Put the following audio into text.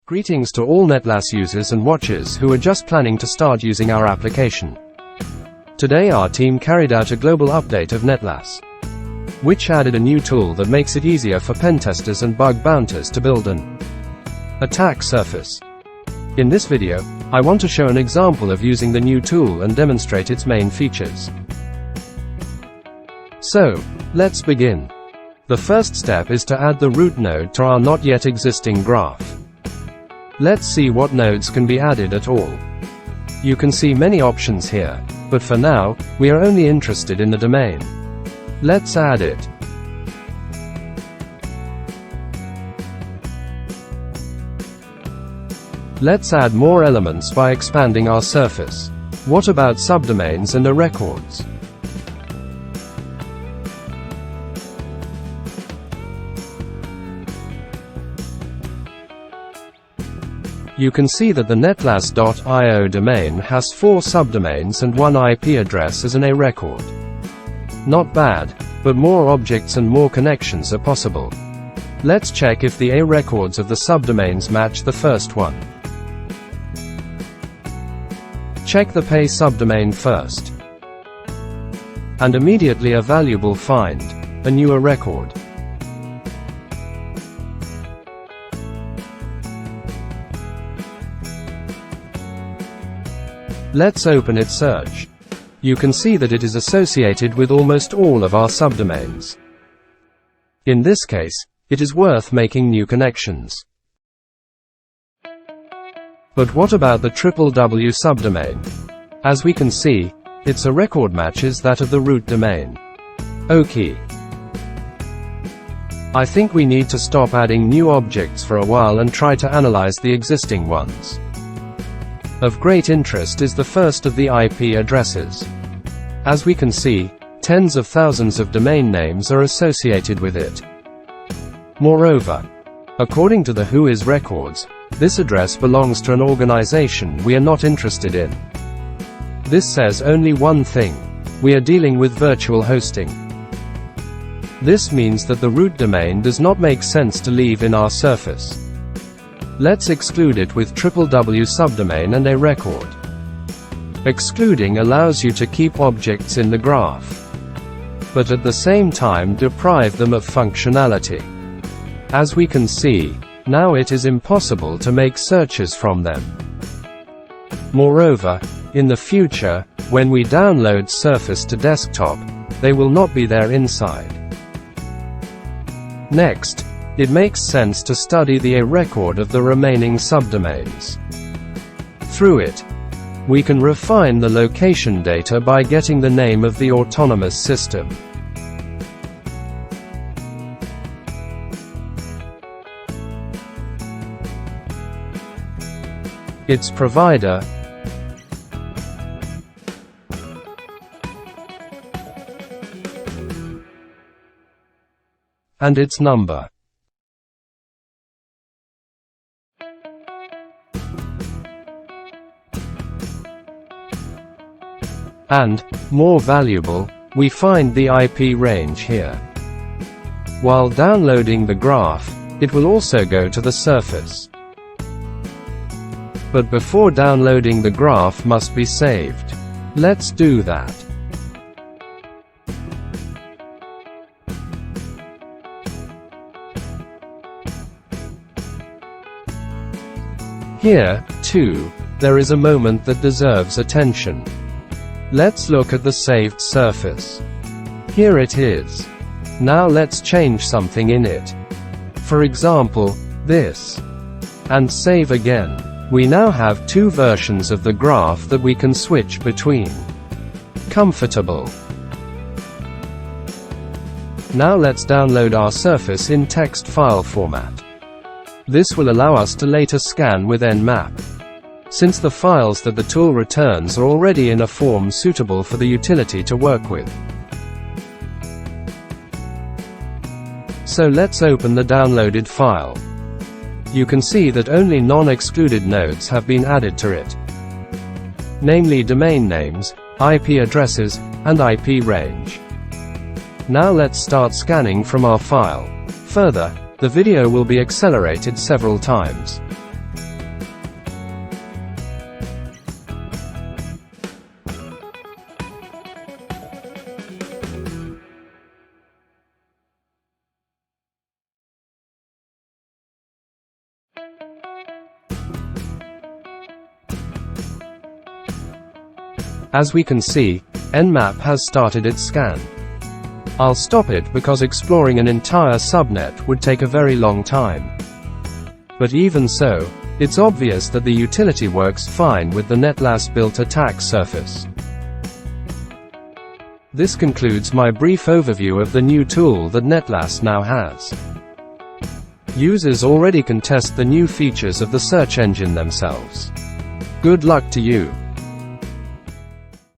Greetings to all NetLAS users and watchers who are just planning to start using our application. Today our team carried out a global update of NetLAS, which added a new tool that makes it easier for pen testers and bug bounters to build an attack surface. In this video, I want to show an example of using the new tool and demonstrate its main features. So, let's begin. The first step is to add the root node to our not yet existing graph. Let's see what nodes can be added at all. You can see many options here, but for now, we are only interested in the domain. Let's add it. Let's add more elements by expanding our surface. What about subdomains and records? You can see that the netlas.io domain has 4 subdomains and 1 IP address as an A record. Not bad, but more objects and more connections are possible. Let's check if the A records of the subdomains match the first one. Check the pay subdomain first. And immediately a valuable find, a newer record. Let's open its search. You can see that it is associated with almost all of our subdomains. In this case, it is worth making new connections. But what about the www subdomain? As we can see, its A record matches that of the root domain. Okay. I think we need to stop adding new objects for a while and try to analyze the existing ones. Of great interest is the first of the IP addresses. As we can see, tens of thousands of domain names are associated with it. Moreover, according to the Whois records, this address belongs to an organization we are not interested in. This says only one thing: we are dealing with virtual hosting. This means that the root domain does not make sense to leave in our surface. Let's exclude it with www subdomain and A record. Excluding allows you to keep objects in the graph, but at the same time deprive them of functionality. As we can see, now it is impossible to make searches from them. Moreover, in the future, when we download Surface to desktop, they will not be there inside. Next, it makes sense to study the A record of the remaining subdomains. Through it, we can refine the location data by getting the name of the autonomous system, its provider, and its number. And, more valuable, we find the IP range here. While downloading the graph, it will also go to the surface. But before downloading the graph must be saved. Let's do that. Here, too, there is a moment that deserves attention. Let's look at the saved surface. Here it is. Now let's change something in it. For example, this. And save again. We now have 2 versions of the graph that we can switch between. Comfortable. Now let's download our surface in text file format. This will allow us to later scan with Nmap, since the files that the tool returns are already in a form suitable for the utility to work with. So let's open the downloaded file. You can see that only non-excluded nodes have been added to it, namely domain names, IP addresses, and IP range. Now let's start scanning from our file. Further, the video will be accelerated several times. As we can see, Nmap has started its scan. I'll stop it because exploring an entire subnet would take a very long time. But even so, it's obvious that the utility works fine with the NetLAS built attack surface. This concludes my brief overview of the new tool that NetLAS now has. Users already can test the new features of the search engine themselves. Good luck to you.